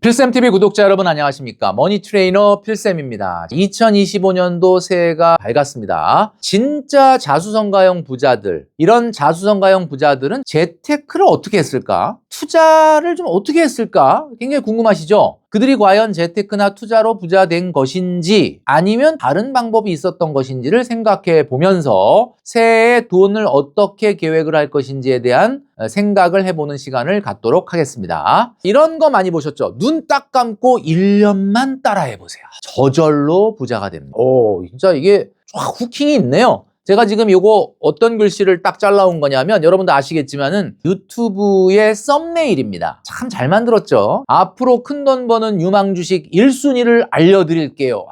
필쌤TV 구독자 여러분 안녕하십니까? 머니트레이너 필쌤입니다. 2025년도 새해가 밝았습니다. 진짜 자수성가형 부자들, 이런 자수성가형 부자들은 재테크를 어떻게 했을까? 투자를 좀 어떻게 했을까? 굉장히 궁금하시죠? 그들이 과연 재테크나 투자로 부자 된 것인지 아니면 다른 방법이 있었던 것인지를 생각해 보면서 새해에 돈을 어떻게 계획을 할 것인지에 대한 생각을 해보는 시간을 갖도록 하겠습니다. 이런 거 많이 보셨죠? 눈 딱 감고 1년만 따라해 보세요. 저절로 부자가 됩니다. 진짜 이게 쫙 후킹이 있네요. 제가 지금 요거 어떤 글씨를 딱 잘라온 거냐면 여러분도 아시겠지만은 유튜브의 썸네일입니다. 참 잘 만들었죠? 앞으로 큰돈 버는 유망 주식 1순위를 알려드릴게요.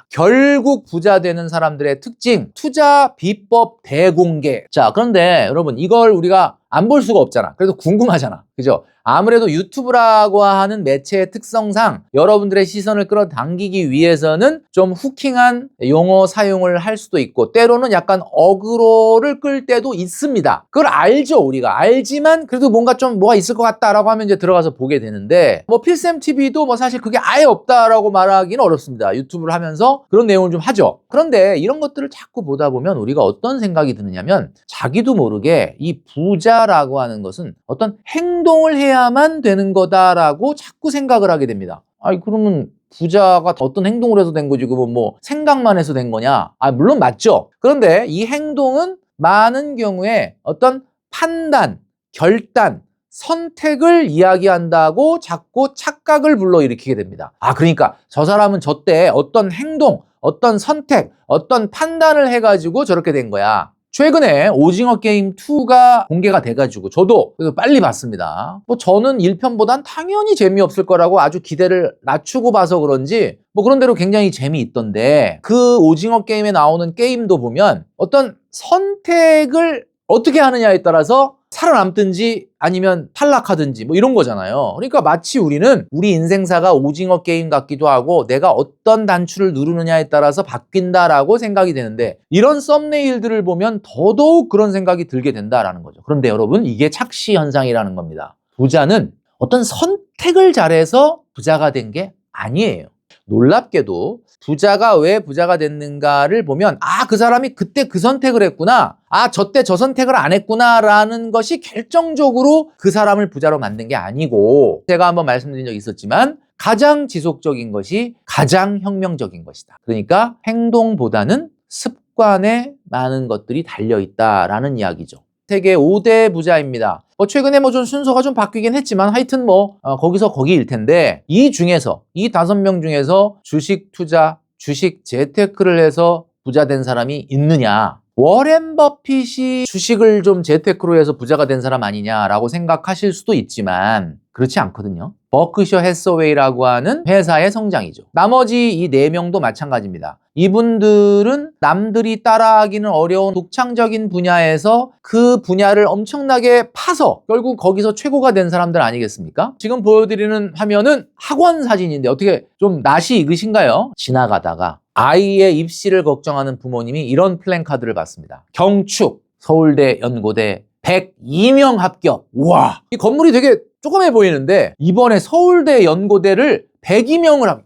결국 부자 되는 사람들의 특징, 투자 비법 대공개. 자, 그런데 여러분 이걸 우리가 안 볼 수가 없잖아. 그래도 궁금하잖아. 그죠? 아무래도 유튜브라고 하는 매체의 특성상 여러분들의 시선을 끌어당기기 위해서는 좀 후킹한 용어 사용을 할 수도 있고 때로는 약간 어그로를 끌 때도 있습니다. 그걸 알죠, 우리가. 알지만 그래도 뭔가 좀 뭐가 있을 것 같다라고 하면 이제 들어가서 보게 되는데 필쌤TV도 사실 그게 아예 없다라고 말하기는 어렵습니다. 유튜브를 하면서 그런 내용을 좀 하죠. 그런데 이런 것들을 자꾸 보다 보면 우리가 어떤 생각이 드느냐면 자기도 모르게 이 부자라고 하는 것은 어떤 행동을 해야만 되는 거다라고 자꾸 생각을 하게 됩니다. 그러면 부자가 어떤 행동을 해서 된 거지 그건 뭐 생각만 해서 된 거냐? 물론 맞죠. 그런데 이 행동은 많은 경우에 어떤 판단, 결단, 선택을 이야기한다고 자꾸 착각을 불러일으키게 됩니다. 그러니까 저 사람은 저때 어떤 행동, 어떤 선택, 어떤 판단을 해가지고 저렇게 된 거야. 최근에 오징어 게임 2가 공개가 돼가지고 저도 빨리 봤습니다. 저는 1편보단 당연히 재미없을 거라고 아주 기대를 낮추고 봐서 그런지 그런 대로 굉장히 재미있던데 그 오징어 게임에 나오는 게임도 보면 어떤 선택을 어떻게 하느냐에 따라서 살아남든지 아니면 탈락하든지 이런 거잖아요. 그러니까 마치 우리는 우리 인생사가 오징어 게임 같기도 하고 내가 어떤 단추를 누르느냐에 따라서 바뀐다라고 생각이 되는데 이런 썸네일들을 보면 더더욱 그런 생각이 들게 된다라는 거죠. 그런데 여러분 이게 착시 현상이라는 겁니다. 부자는 어떤 선택을 잘해서 부자가 된 게 아니에요. 놀랍게도 부자가 왜 부자가 됐는가를 보면 그 사람이 그때 그 선택을 했구나, 저때 저 선택을 안 했구나 라는 것이 결정적으로 그 사람을 부자로 만든 게 아니고 제가 한번 말씀드린 적이 있었지만 가장 지속적인 것이 가장 혁명적인 것이다. 그러니까 행동보다는 습관에 많은 것들이 달려있다라는 이야기죠. 세계 5대 부자입니다. 최근에 좀 순서가 좀 바뀌긴 했지만 하여튼 거기서 거기일 텐데 이 5명 중에서 주식 투자, 주식 재테크를 해서 부자 된 사람이 있느냐? 워렌 버핏이 주식을 좀 재테크로 해서 부자가 된 사람 아니냐라고 생각하실 수도 있지만 그렇지 않거든요. 버크셔 해서웨이라고 하는 회사의 성장이죠. 나머지 이 4명도 마찬가지입니다. 이분들은 남들이 따라하기는 어려운 독창적인 분야에서 그 분야를 엄청나게 파서 결국 거기서 최고가 된 사람들 아니겠습니까? 지금 보여드리는 화면은 학원 사진인데 어떻게 좀 낯이 익으신가요? 지나가다가 아이의 입시를 걱정하는 부모님이 이런 플랜카드를 봤습니다. 경축, 서울대, 연고대 102명 합격. 우와, 이 건물이 되게 조그매 보이는데 이번에 서울대, 연고대를 102명을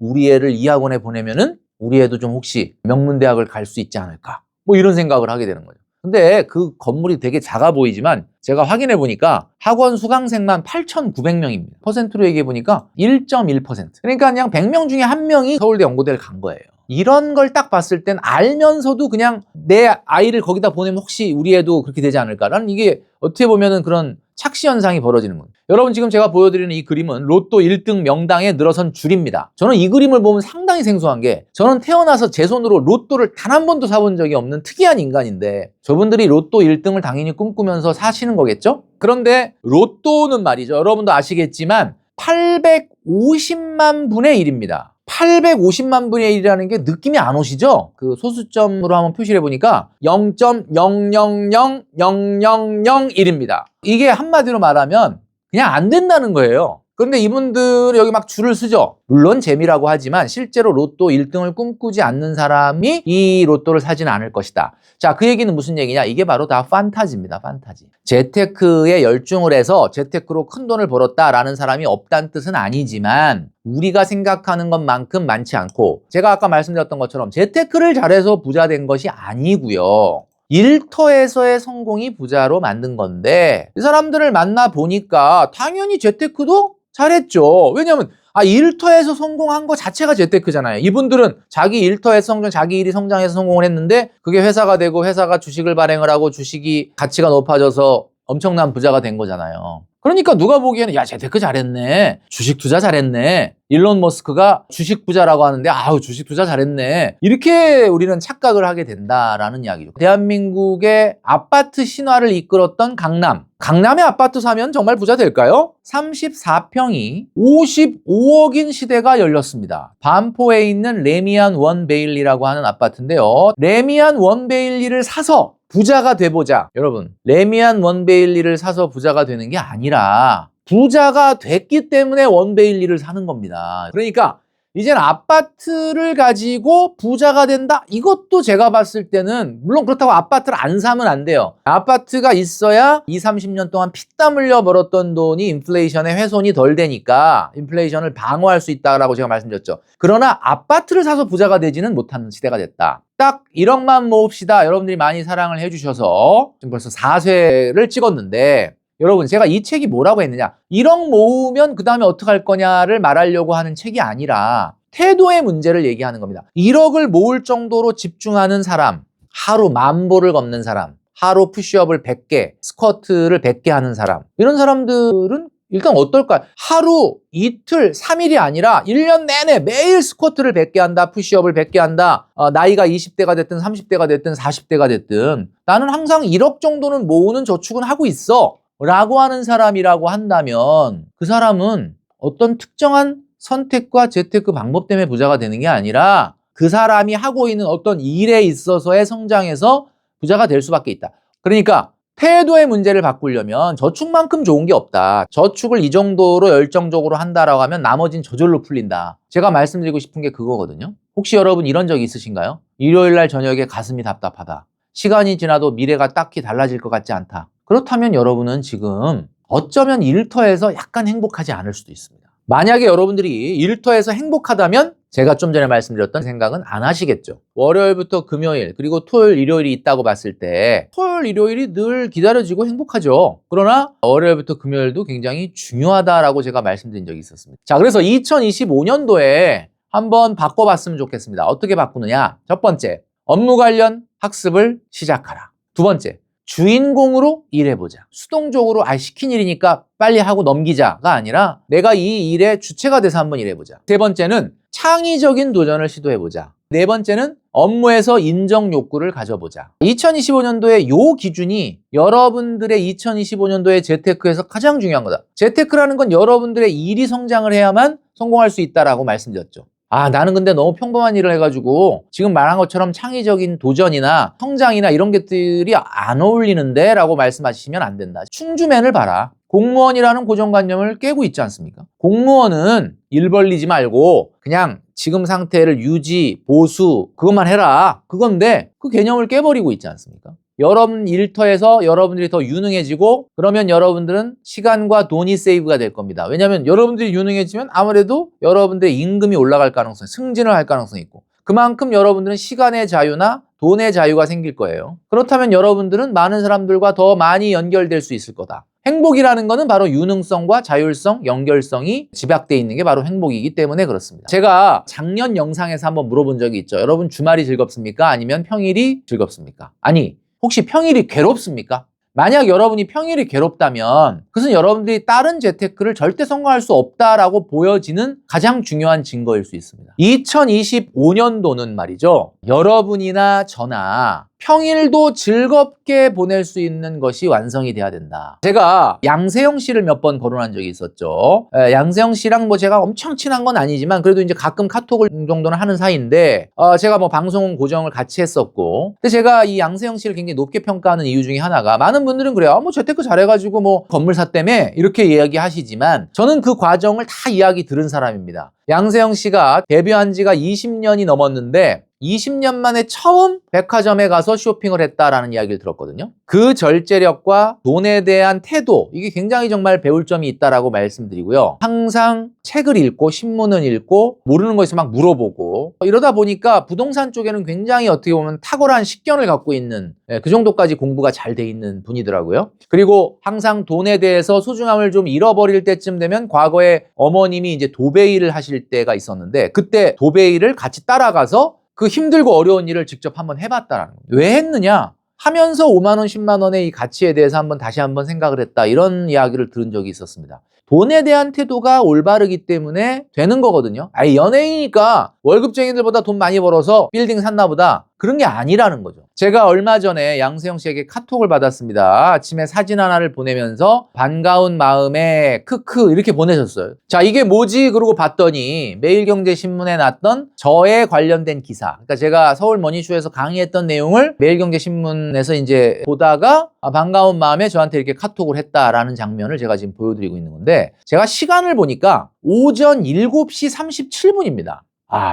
우리 애를 이 학원에 보내면은 우리 애도 좀 혹시 명문대학을 갈 수 있지 않을까? 이런 생각을 하게 되는 거죠. 근데 그 건물이 되게 작아 보이지만 제가 확인해 보니까 학원 수강생만 8,900명입니다. 퍼센트로 얘기해 보니까 1.1%. 그러니까 그냥 100명 중에 1명이 서울대, 연고대를 간 거예요. 이런 걸 딱 봤을 땐 알면서도 그냥 내 아이를 거기다 보내면 혹시 우리 애도 그렇게 되지 않을까라는 이게 어떻게 보면은 그런 착시 현상이 벌어지는 거예요. 여러분 지금 제가 보여드리는 이 그림은 로또 1등 명당에 늘어선 줄입니다. 저는 이 그림을 보면 상당히 생소한 게 저는 태어나서 제 손으로 로또를 단 한 번도 사본 적이 없는 특이한 인간인데 저분들이 로또 1등을 당연히 꿈꾸면서 사시는 거겠죠? 그런데 로또는 말이죠. 여러분도 아시겠지만 850만 분의 1입니다. 850만 분의 1이라는 게 느낌이 안 오시죠? 그 소수점으로 한번 표시를 해보니까 0.000001입니다. 이게 한마디로 말하면 그냥 안 된다는 거예요. 그런데 이분들은 여기 막 줄을 서죠. 물론 재미라고 하지만 실제로 로또 1등을 꿈꾸지 않는 사람이 이 로또를 사지는 않을 것이다. 자, 그 얘기는 무슨 얘기냐? 이게 바로 다 판타지입니다. 판타지. 재테크에 열중을 해서 재테크로 큰 돈을 벌었다라는 사람이 없다는 뜻은 아니지만 우리가 생각하는 것만큼 많지 않고 제가 아까 말씀드렸던 것처럼 재테크를 잘해서 부자 된 것이 아니고요. 일터에서의 성공이 부자로 만든 건데 이 사람들을 만나 보니까 당연히 재테크도 잘했죠. 왜냐하면 일터에서 성공한 거 자체가 재테크잖아요. 이분들은 자기 일터에서 자기 일이 성장해서 성공을 했는데 그게 회사가 되고 회사가 주식을 발행을 하고 주식이 가치가 높아져서 엄청난 부자가 된 거잖아요. 그러니까 누가 보기에는 야, 재테크 잘했네. 주식 투자 잘했네. 일론 머스크가 주식 부자라고 하는데 주식 투자 잘했네. 이렇게 우리는 착각을 하게 된다라는 이야기죠. 대한민국의 아파트 신화를 이끌었던 강남. 강남에 아파트 사면 정말 부자 될까요? 34평이 55억인 시대가 열렸습니다. 반포에 있는 레미안 원 베일리라고 하는 아파트인데요. 레미안 원 베일리를 사서 부자가 돼보자. 여러분, 레미안 원 베일리를 사서 부자가 되는 게 아니라 부자가 됐기 때문에 원 베일리를 사는 겁니다. 그러니까 이제는 아파트를 가지고 부자가 된다? 이것도 제가 봤을 때는 물론 그렇다고 아파트를 안 사면 안 돼요. 아파트가 있어야 20, 30년 동안 피땀 흘려 벌었던 돈이 인플레이션에 훼손이 덜 되니까 인플레이션을 방어할 수 있다라고 제가 말씀드렸죠. 그러나 아파트를 사서 부자가 되지는 못하는 시대가 됐다. 딱 1억만 모읍시다. 여러분들이 많이 사랑을 해주셔서 지금 벌써 4쇄를 찍었는데 여러분, 제가 이 책이 뭐라고 했느냐? 1억 모으면 그 다음에 어떻게 할 거냐를 말하려고 하는 책이 아니라 태도의 문제를 얘기하는 겁니다. 1억을 모을 정도로 집중하는 사람, 하루 10,000보를 걷는 사람, 하루 푸시업을 100개, 스쿼트를 100개 하는 사람, 이런 사람들은 일단 어떨까요? 하루, 이틀, 3일이 아니라 1년 내내 매일 스쿼트를 100개 한다, 푸시업을 100개 한다, 나이가 20대가 됐든 30대가 됐든 40대가 됐든 나는 항상 1억 정도는 모으는 저축은 하고 있어 라고 하는 사람이라고 한다면 그 사람은 어떤 특정한 선택과 재테크 방법 때문에 부자가 되는 게 아니라 그 사람이 하고 있는 어떤 일에 있어서의 성장에서 부자가 될 수밖에 있다. 그러니까 태도의 문제를 바꾸려면 저축만큼 좋은 게 없다. 저축을 이 정도로 열정적으로 한다라고 하면 나머지는 저절로 풀린다. 제가 말씀드리고 싶은 게 그거거든요. 혹시 여러분 이런 적 있으신가요? 일요일 날 저녁에 가슴이 답답하다. 시간이 지나도 미래가 딱히 달라질 것 같지 않다. 그렇다면 여러분은 지금 어쩌면 일터에서 약간 행복하지 않을 수도 있습니다. 만약에 여러분들이 일터에서 행복하다면 제가 좀 전에 말씀드렸던 생각은 안 하시겠죠. 월요일부터 금요일 그리고 토요일, 일요일이 있다고 봤을 때 토요일, 일요일이 늘 기다려지고 행복하죠. 그러나 월요일부터 금요일도 굉장히 중요하다라고 제가 말씀드린 적이 있었습니다. 자, 그래서 2025년도에 한번 바꿔봤으면 좋겠습니다. 어떻게 바꾸느냐? 첫 번째, 업무 관련 학습을 시작하라. 두 번째, 주인공으로 일해보자. 수동적으로 시킨 일이니까 빨리 하고 넘기자가 아니라 내가 이 일의 주체가 돼서 한번 일해보자. 세 번째는 창의적인 도전을 시도해보자. 네 번째는 업무에서 인정 욕구를 가져보자. 2025년도에 요 기준이 여러분들의 2025년도의 재테크에서 가장 중요한 거다. 재테크라는 건 여러분들의 일이 성장을 해야만 성공할 수 있다라고 말씀드렸죠. 나는 근데 너무 평범한 일을 해가지고 지금 말한 것처럼 창의적인 도전이나 성장이나 이런 것들이 안 어울리는데 라고 말씀하시면 안 된다. 충주맨을 봐라. 공무원이라는 고정관념을 깨고 있지 않습니까? 공무원은 일 벌리지 말고 그냥 지금 상태를 유지, 보수 그것만 해라. 그건데 그 개념을 깨버리고 있지 않습니까? 여러분 일터에서 여러분들이 더 유능해지고 그러면 여러분들은 시간과 돈이 세이브가 될 겁니다. 왜냐하면 여러분들이 유능해지면 아무래도 여러분들의 임금이 올라갈 가능성이 승진을 할 가능성이 있고 그만큼 여러분들은 시간의 자유나 돈의 자유가 생길 거예요. 그렇다면 여러분들은 많은 사람들과 더 많이 연결될 수 있을 거다. 행복이라는 거는 바로 유능성과 자율성, 연결성이 집약되어 있는 게 바로 행복이기 때문에 그렇습니다. 제가 작년 영상에서 한번 물어본 적이 있죠. 여러분 주말이 즐겁습니까? 아니면 평일이 즐겁습니까? 아니, 혹시 평일이 괴롭습니까? 만약 여러분이 평일이 괴롭다면 그것은 여러분들이 다른 재테크를 절대 성공할 수 없다라고 보여지는 가장 중요한 증거일 수 있습니다. 2025년도는 말이죠. 여러분이나 저나 평일도 즐겁게 보낼 수 있는 것이 완성이 돼야 된다. 제가 양세형 씨를 몇 번 거론한 적이 있었죠. 양세형 씨랑 뭐 제가 엄청 친한 건 아니지만 그래도 이제 가끔 카톡을 정도는 하는 사이인데 제가 뭐 방송 고정을 같이 했었고, 근데 제가 이 양세형 씨를 굉장히 높게 평가하는 이유 중에 하나가, 많은 분들은 그래요. 뭐 재테크 잘해가지고 뭐 건물사 때문에 이렇게 이야기하시지만 저는 그 과정을 다 이야기 들은 사람입니다. 양세형 씨가 데뷔한 지가 20년이 넘었는데 20년 만에 처음 백화점에 가서 쇼핑을 했다라는 이야기를 들었거든요. 그 절제력과 돈에 대한 태도, 이게 굉장히 정말 배울 점이 있다라고 말씀드리고요. 항상 책을 읽고 신문을 읽고 모르는 거 있으면 막 물어보고, 이러다 보니까 부동산 쪽에는 굉장히 어떻게 보면 탁월한 식견을 갖고 있는, 그 정도까지 공부가 잘 돼 있는 분이더라고요. 그리고 항상 돈에 대해서 소중함을 좀 잃어버릴 때쯤 되면, 과거에 어머님이 이제 도배일을 하실 때가 있었는데 그때 도배일을 같이 따라가서 그 힘들고 어려운 일을 직접 한번 해봤다라는 거예요. 왜 했느냐? 하면서 5만 원, 10만 원의 이 가치에 대해서 다시 한번 생각을 했다. 이런 이야기를 들은 적이 있었습니다. 돈에 대한 태도가 올바르기 때문에 되는 거거든요. 연예인이니까 월급쟁이들보다 돈 많이 벌어서 빌딩 샀나 보다, 그런 게 아니라는 거죠. 제가 얼마 전에 양세형 씨에게 카톡을 받았습니다. 아침에 사진 하나를 보내면서 반가운 마음에 크크 이렇게 보내셨어요. 자, 이게 뭐지? 그러고 봤더니 매일경제신문에 났던 저에 관련된 기사, 그러니까 제가 서울 머니쇼에서 강의했던 내용을 매일경제신문에서 이제 보다가 반가운 마음에 저한테 이렇게 카톡을 했다라는 장면을 제가 지금 보여드리고 있는 건데, 제가 시간을 보니까 오전 7시 37분입니다.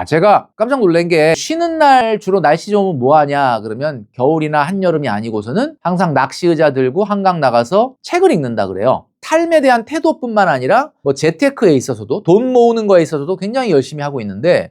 제가 깜짝 놀란 게, 쉬는 날 주로 날씨 좋으면 뭐 하냐 그러면 겨울이나 한여름이 아니고서는 항상 낚시 의자 들고 한강 나가서 책을 읽는다 그래요. 삶에 대한 태도뿐만 아니라 뭐 재테크에 있어서도, 돈 모으는 거에 있어서도 굉장히 열심히 하고 있는데,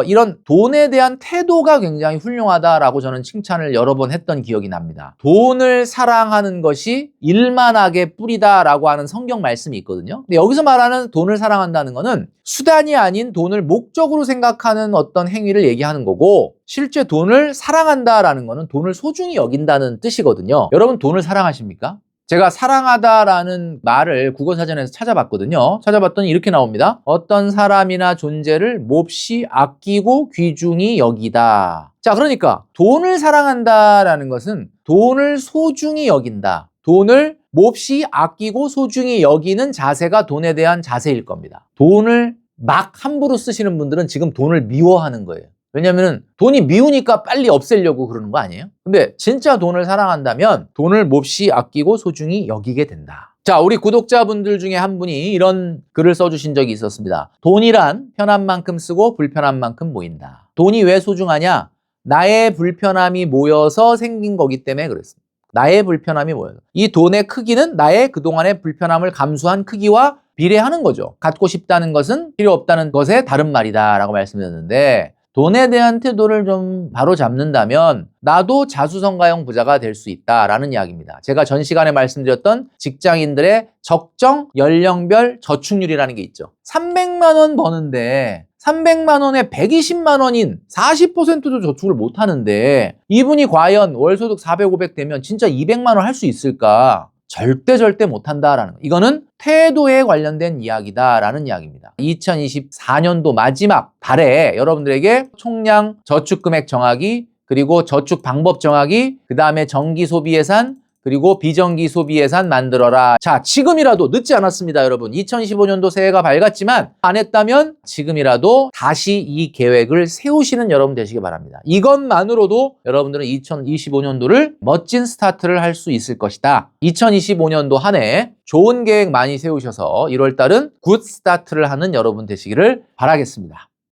이런 돈에 대한 태도가 굉장히 훌륭하다라고 저는 칭찬을 여러 번 했던 기억이 납니다. 돈을 사랑하는 것이 일만하게 뿌리다라고 하는 성경 말씀이 있거든요. 근데 여기서 말하는 돈을 사랑한다는 거는 수단이 아닌 돈을 목적으로 생각하는 어떤 행위를 얘기하는 거고, 실제 돈을 사랑한다라는 거는 돈을 소중히 여긴다는 뜻이거든요. 여러분, 돈을 사랑하십니까? 제가 사랑하다라는 말을 국어사전에서 찾아봤거든요. 찾아봤더니 이렇게 나옵니다. 어떤 사람이나 존재를 몹시 아끼고 귀중히 여기다. 자, 그러니까 돈을 사랑한다라는 것은 돈을 소중히 여긴다, 돈을 몹시 아끼고 소중히 여기는 자세가 돈에 대한 자세일 겁니다. 돈을 막 함부로 쓰시는 분들은 지금 돈을 미워하는 거예요. 왜냐면 돈이 미우니까 빨리 없애려고 그러는 거 아니에요? 근데 진짜 돈을 사랑한다면 돈을 몹시 아끼고 소중히 여기게 된다. 자, 우리 구독자분들 중에 한 분이 이런 글을 써주신 적이 있었습니다. 돈이란 편한 만큼 쓰고 불편한 만큼 모인다. 돈이 왜 소중하냐? 나의 불편함이 모여서 생긴 거기 때문에 그랬습니다. 나의 불편함이 모여서. 이 돈의 크기는 나의 그동안의 불편함을 감수한 크기와 비례하는 거죠. 갖고 싶다는 것은 필요 없다는 것의 다른 말이다 라고 말씀드렸는데, 돈에 대한 태도를 좀 바로 잡는다면 나도 자수성가형 부자가 될 수 있다라는 이야기입니다. 제가 전 시간에 말씀드렸던 직장인들의 적정 연령별 저축률이라는 게 있죠. 300만 원 버는데 300만 원에 120만 원인 40%도 저축을 못 하는데, 이분이 과연 월소득 400, 500 되면 진짜 200만 원 할 수 있을까? 절대 못한다라는 거. 이거는 태도에 관련된 이야기다라는 이야기입니다. 2024년도 마지막 달에 여러분들에게 총량 저축금액 정하기, 그리고 저축 방법 정하기, 그 다음에 정기 소비 예산, 그리고 비정기 소비 예산 만들어라. 자, 지금이라도 늦지 않았습니다, 여러분. 2025년도 새해가 밝았지만 안 했다면 지금이라도 다시 이 계획을 세우시는 여러분 되시기 바랍니다. 이것만으로도 여러분들은 2025년도를 멋진 스타트를 할 수 있을 것이다. 2025년도 한 해 좋은 계획 많이 세우셔서 1월 달은 굿 스타트를 하는 여러분 되시기를 바라겠습니다.